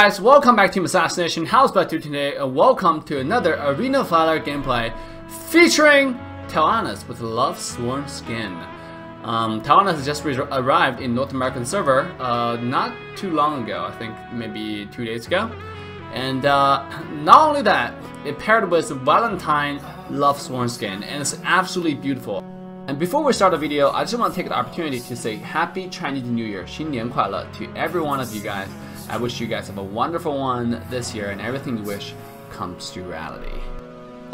guys, welcome back to Team Assassination. How's about you today? Welcome to another Arena Valor gameplay featuring Tel'Annas with Love Sworn skin. Tel'Annas has just arrived in North American server not too long ago, I think maybe 2 days ago. And not only that, it paired with Valentine Love Sworn skin, and it's absolutely beautiful. And before we start the video, I just want to take the opportunity to say Happy Chinese New Year, 新年快乐 to every one of you guys. I wish you guys have a wonderful one this year and everything you wish comes to reality.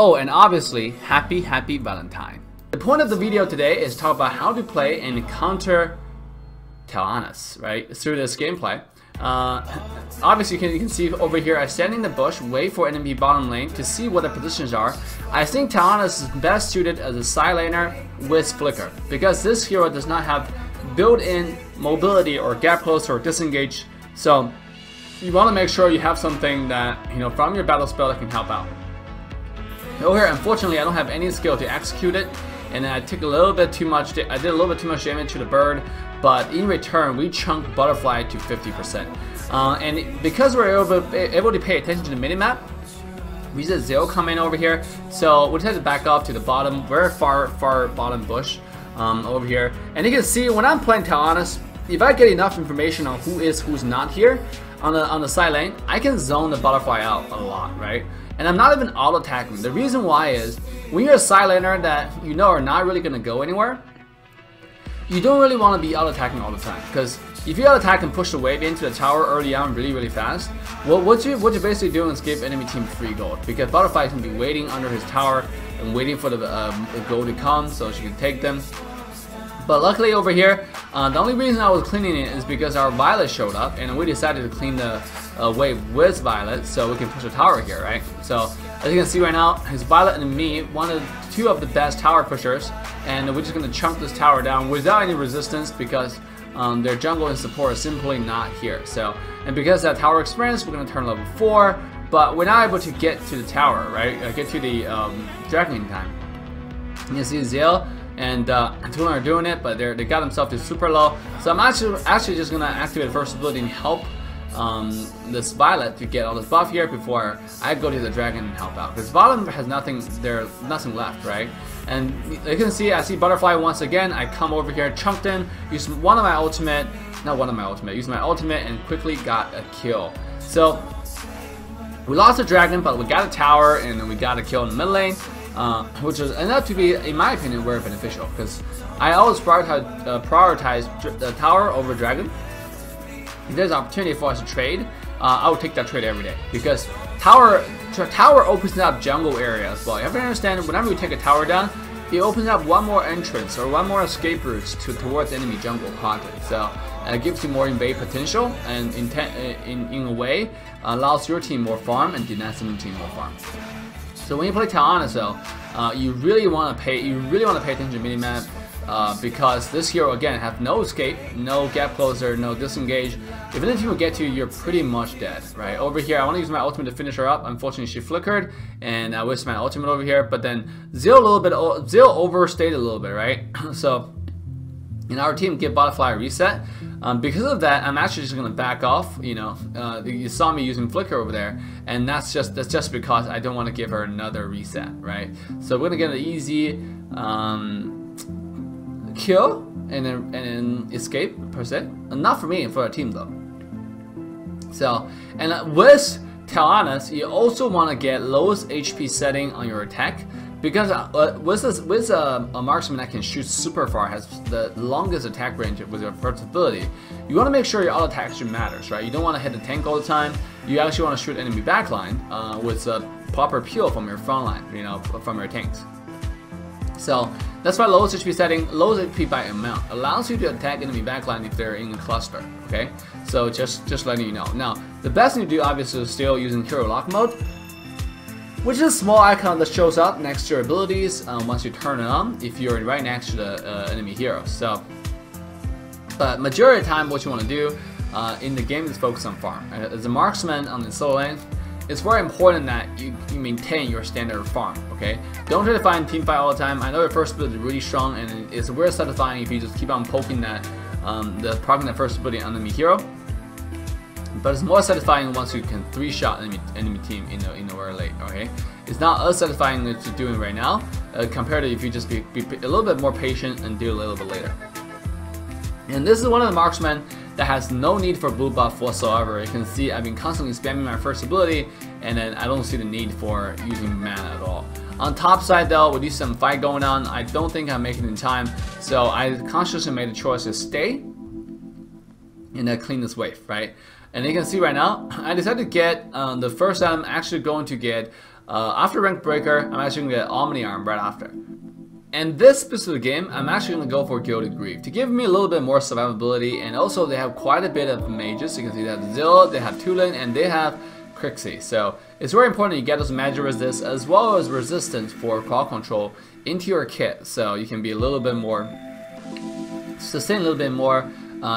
Oh, and obviously, happy Valentine. The point of the video today is to talk about how to play and counter Tel'Annas, right, through this gameplay. Obviously, you can see over here, I stand in the bush, wait for enemy bottom lane to see what the positions are. I think Tel'Annas is best suited as a side laner with flicker, because this hero does not have built-in mobility or gap close or disengage. So you want to make sure you have something that, you know, from your battle spell that can help out. Over here, unfortunately, I don't have any skill to execute it, and I took a little bit too much. I did a little bit too much damage to the bird, but in return, we chunked Butterfly to 50%. And because we're able to pay attention to the minimap, we see Zero come in over here, so we decided to back off to the bottom, very far bottom bush over here. And you can see when I'm playing Tel'Annas, if I get enough information on who's not here on the side lane, I can zone the Butterfly out a lot, right? And I'm not even auto-attacking. The reason why is, when you're a side laner that you know are not really going to go anywhere, you don't really want to be auto-attacking all the time. Because if you auto-attack and push the wave into the tower early on really fast, well, what you're basically doing is give enemy team free gold. Because Butterfly is going to be waiting under his tower and waiting for the gold to come so she can take them. But luckily over here, the only reason I was cleaning it is because our Violet showed up, and we decided to clean the wave with Violet so we can push the tower here, right? So as you can see right now, it's Violet and me, two of the best tower pushers, and we're just going to chunk this tower down without any resistance because their jungle and support is simply not here. So, and because of that tower experience, we're going to turn level 4, but we're not able to get to the tower, right? Get to the dragon in time. You can see Zale and Tulin are doing it, but they got themselves to super low. So I'm actually just gonna activate first ability and help this Violet to get all this buff here before I go to the dragon and help out. Because bottom has nothing left, right? And you can see, I see Butterfly once again. I come over here, chunked in, use use my ultimate and quickly got a kill. So we lost the dragon, but we got a tower and then we got a kill in the mid lane. Which is enough to be, in my opinion, very beneficial, because I always prioritize the tower over dragon. If there's an opportunity for us to trade, I would take that trade every day, because tower opens up jungle area as well. You have to understand, whenever we take a tower down, it opens up one more entrance or one more escape routes towards enemy jungle pocket. So it gives you more invade potential, and in a way allows your team more farm and denies enemy team more farm. So when you play Tel'Annas though, you really want to pay attention to minimap, because this hero again have no escape, no gap closer, no disengage. If any team will get to you, you're pretty much dead, right? Over here, I want to use my ultimate to finish her up. Unfortunately, she flickered, and I wasted my ultimate over here. But then Zil overstayed a little bit, right? So in our team, give Butterfly a reset. Because of that, I'm actually just gonna back off. You know, you saw me using flicker over there, and that's just because I don't want to give her another reset, right? So we're gonna get an easy kill and then escape per se. Not for me, for our team though. So, and with Tel'Annas, you also want to get lowest HP setting on your attack. Because with a marksman that can shoot super far, has the longest attack range with your first ability, you want to make sure your auto attack actually matters, right? You don't want to hit the tank all the time. You actually want to shoot enemy backline with a proper peel from your front line, you know, from your tanks. So that's why lowest HP setting, lowest HP by amount, allows you to attack enemy backline if they're in a cluster. Okay, so just letting you know. Now the best thing to do, obviously, is still using hero lock mode, which is a small icon that shows up next to your abilities once you turn it on if you're right next to the enemy hero. So, but majority of the time, what you want to do in the game is focus on farm. As a marksman on the solo lane, it's very important that you maintain your standard farm. Okay, don't try to find team fight all the time. I know your first ability is really strong, and it's very satisfying if you just keep on poking that, proccing that first ability on the enemy hero. but it's more satisfying once you can 3-shot enemy team in a very late. Okay, it's not as satisfying as you're doing right now compared to if you just be a little bit more patient and do a little bit later. And this is one of the marksmen that has no need for blue buff whatsoever. You can see I've been constantly spamming my first ability, and then I don't see the need for using mana at all. On top side though, with these some fight going on, I don't think I'm making it in time, so I consciously made the choice to stay and then clean this wave, right? And you can see right now, I decided to get the first item I'm actually going to get after Rank Breaker. I'm actually going to get Omni Arm right after. And this specific game, I'm actually going to go for Gilded Grief to give me a little bit more survivability, and also they have quite a bit of mages. You can see they have Zill, they have Tulin, and they have Crixie. So it's very important you get those magic resist as well as resistance for crowd control into your kit, so you can be a little bit more, sustain a little bit more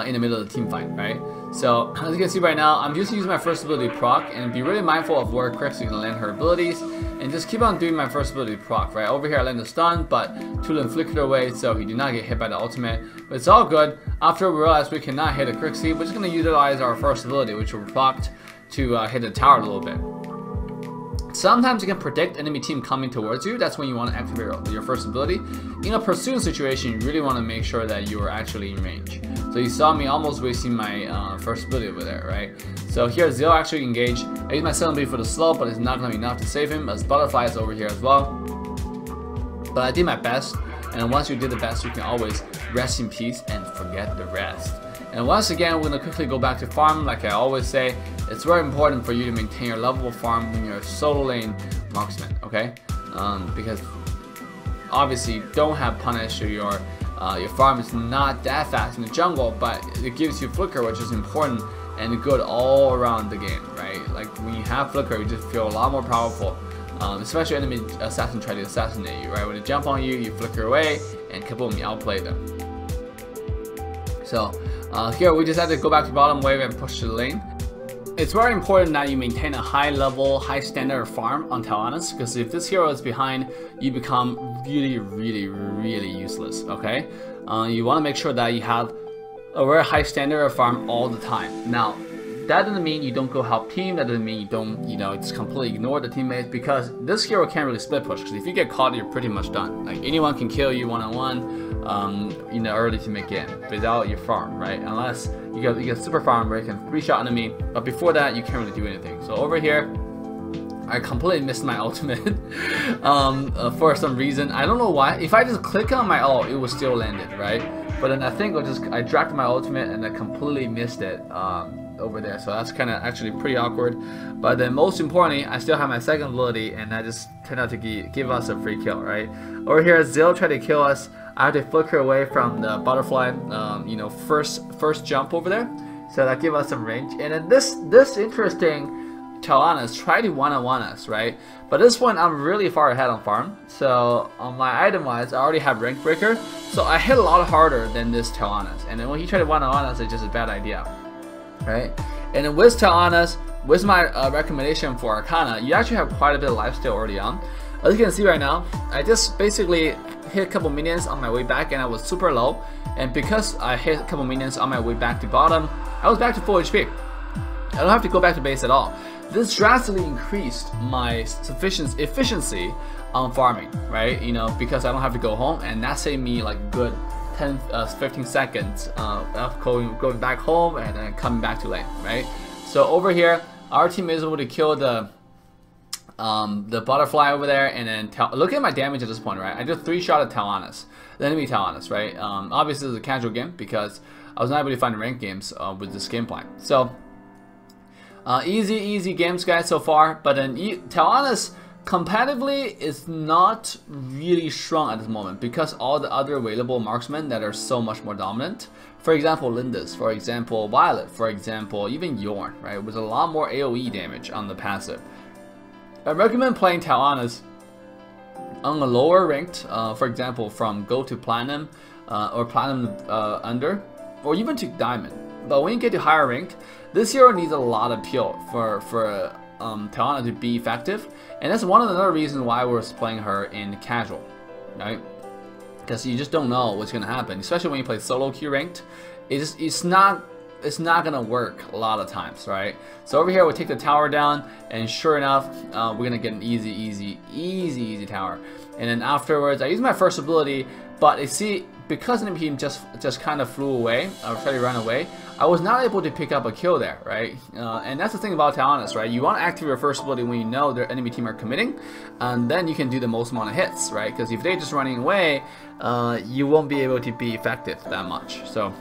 in the middle of the team fight, right? So as you can see right now, I'm just using my first ability proc, and be really mindful of where Crixie can land her abilities, and just keep on doing my first ability proc, right? Over here I land the stun, but Tulin flickered away, so he did not get hit by the ultimate, but it's all good. After we realize we cannot hit a Crixie, we're just going to utilize our first ability, which will proc to hit the tower a little bit. Sometimes you can predict enemy team coming towards you. That's when you want to activate your first ability. In a pursuit situation, you really want to make sure that you are actually in range. So you saw me almost wasting my first ability over there, right? So here Zill actually engaged. I used my second ability for the slow, but it's not going to be enough to save him, as Butterfly is over here as well. But I did my best, and once you did the best, you can always rest in peace and forget the rest. And once again, we're going to quickly go back to farm. Like I always say, it's very important for you to maintain your level of farm when you're a solo lane marksman, okay? Because obviously you don't have punish, or your farm is not that fast in the jungle, but it gives you flicker, which is important and good all around the game, right? Like when you have flicker, you just feel a lot more powerful, especially enemy assassin try to assassinate you, right? When they jump on you, you flicker away, and kaboom, you outplay them. So here we just had to go back to bottom wave and push to the lane. It's very important that you maintain a high level, high standard of farm on Tel'Annas, because if this hero is behind, you become really useless, okay? You want to make sure that you have a very high standard of farm all the time. Now, that doesn't mean you don't go help team, that doesn't mean you don't, just completely ignore the teammates, because this hero can't really split push, because if you get caught, you're pretty much done. Like, anyone can kill you one-on-one in the early teammate game without your farm, right? Unless you get super farm where you can 3-shot enemy, but before that, you can't really do anything. So over here, I completely missed my ultimate for some reason. I don't know why. If I just click on my ult, it was still landed, right? But then I think I dropped my ultimate and I completely missed it over there. So that's kind of actually pretty awkward. But then most importantly, I still have my second ability, and that just turned out to give us a free kill, right? Over here, Zill tried to kill us. I had to flicker away from the butterfly, first jump over there. So that gave us some range. And then this interesting Tel'Annas tried to one-on-one us, right? But this one I'm really far ahead on farm. So on my item wise, I already have rank breaker. So I hit a lot harder than this Tel'Annas. And then when he tried to one-on-one us, it's just a bad idea, right? And then with Tel'Annas, with my recommendation for Arcana, you actually have quite a bit of lifesteal already on. As you can see right now, I just basically hit a couple minions on my way back, and I was super low. And because I hit a couple minions on my way back to bottom, I was back to full HP. I don't have to go back to base at all. This drastically increased my efficiency on farming, right? Because I don't have to go home, and that saved me like good 10-15 seconds of going back home and then coming back to lane, right? So over here, our team is able to kill the butterfly over there, and then look at my damage at this point, right? I just 3-shot at Tel'Annas, the enemy Tel'Annas, right? Obviously, this is a casual game because I was not able to find ranked games with this gameplay. So easy games, guys, so far. But then Tel'Annas competitively is not really strong at this moment because all the other available marksmen that are so much more dominant. For example, Lindis, for example, Violet, for example, even Yorn, right? With a lot more AOE damage on the passive. I recommend playing Tel'Annas on a lower ranked, for example, from Gold to Platinum or Platinum under, or even to Diamond. But when you get to higher rank, this hero needs a lot of peel for Tel'Annas to be effective, and that's one of the other reasons why we're playing her in casual, right? Because you just don't know what's gonna happen, especially when you play solo queue ranked. It's not it's not gonna work a lot of times, right? So over here we take the tower down, and sure enough, we're gonna get an easy tower. And then afterwards, I use my first ability, but you see, because the enemy team just kind of flew away, or tried to run away, I was not able to pick up a kill there, right? And that's the thing about Tel'Annas, right? You want to activate your first ability when you know their enemy team are committing, and then you can do the most amount of hits, right? Because if they're just running away, you won't be able to be effective that much. So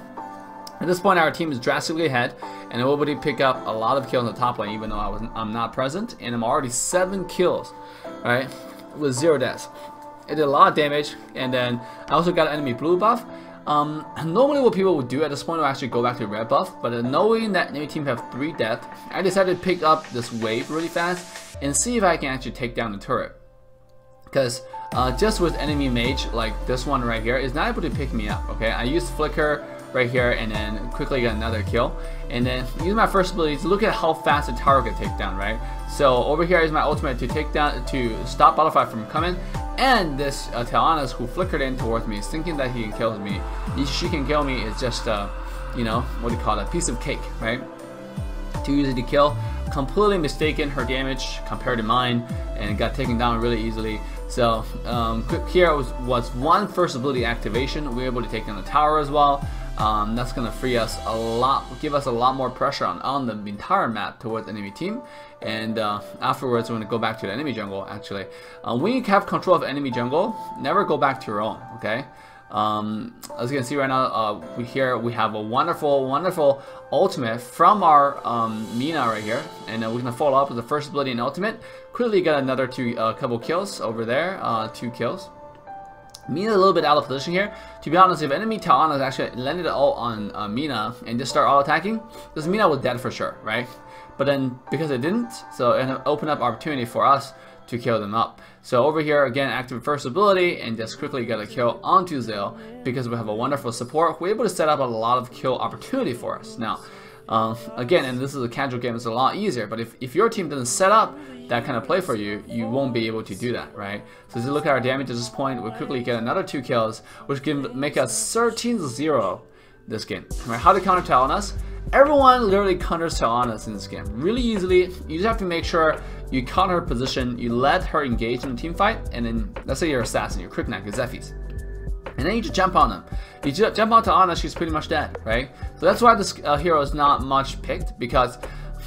at this point, our team is drastically ahead, and I'm able to pick up a lot of kills on the top lane, even though I'm not present, and I'm already 7 kills, right, with 0 deaths. It did a lot of damage, and then I also got an enemy blue buff. Normally what people would do at this point will actually go back to red buff, but knowing that enemy team have 3 death, I decided to pick up this wave really fast and see if I can actually take down the turret. Because just with enemy mage like this one right here is not able to pick me up, okay? I used flicker right here and then quickly get another kill, and then use my first ability to look at how fast the tower can take down, right? So over here is my ultimate to take down, to stop Butterfly from coming, and this Tel'Annas who flickered in towards me, thinking that he can kill me. She can kill me is just you know, what do you call it, a piece of cake, right? Too easy to kill. Completely mistaken her damage compared to mine, and got taken down really easily. So here was one first ability activation. We were able to take down the tower as well. That's gonna free us a lot, give us a lot more pressure on the entire map towards the enemy team. And afterwards, we're gonna go back to the enemy jungle. Actually, when you have control of enemy jungle, never go back to your own. Okay. As you can see right now, we have a wonderful ultimate from our Mina right here, and we're gonna follow up with the first ability and ultimate. Quickly get another couple kills over there, 2 kills. Mina a little bit out of position here. To be honest, if enemy Tel'Annas actually landed ult on Mina and just start all attacking, this Mina was dead for sure, right? But then because it didn't, so it opened up opportunity for us to kill them up. So over here again, activate first ability and just quickly get a kill onto Zale. Because we have a wonderful support, we're able to set up a lot of kill opportunity for us. Now again, and this is a casual game, it's a lot easier, but if your team doesn't set up that kind of play for you, you won't be able to do that, right? So as you look at our damage at this point, we quickly get another 2 kills, which can make us 13-0 this game. Right? How to counter Tel'Annas? Everyone literally counters Tel'Annas in this game really easily. You just have to make sure you counter her position, you let her engage in a team fight, and then let's say you're assassin, you're Krypnak, you're Zephyrs. And then you just jump on them. You just jump on Tel'Annas, she's pretty much dead, right? So that's why this hero is not much picked, because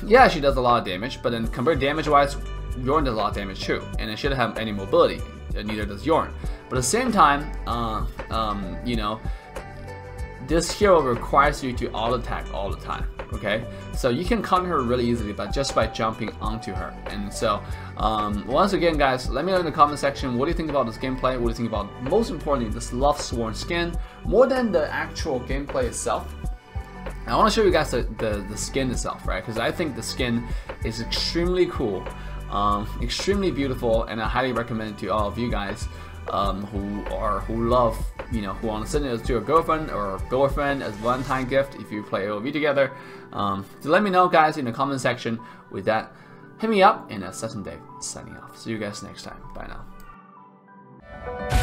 yeah, she does a lot of damage, but then compared damage-wise, Yorn does a lot of damage too, and it shouldn't have any mobility. Neither does Yorn. But at the same time, you know, this hero requires you to auto attack all the time. Okay, so you can counter her really easily, but just by jumping onto her. And so, once again, guys, let me know in the comment section, what do you think about this gameplay? What do you think about, most importantly, this Lovesworn skin, more than the actual gameplay itself? I want to show you guys the skin itself, right? Because I think the skin is extremely cool, extremely beautiful, and I highly recommend it to all of you guys who love, you know, who want to send it to a girlfriend or a boyfriend as one-time gift if you play AOV together. So let me know, guys, in the comment section. With that, hit me up, and Assassin Dave signing off. See you guys next time. Bye now.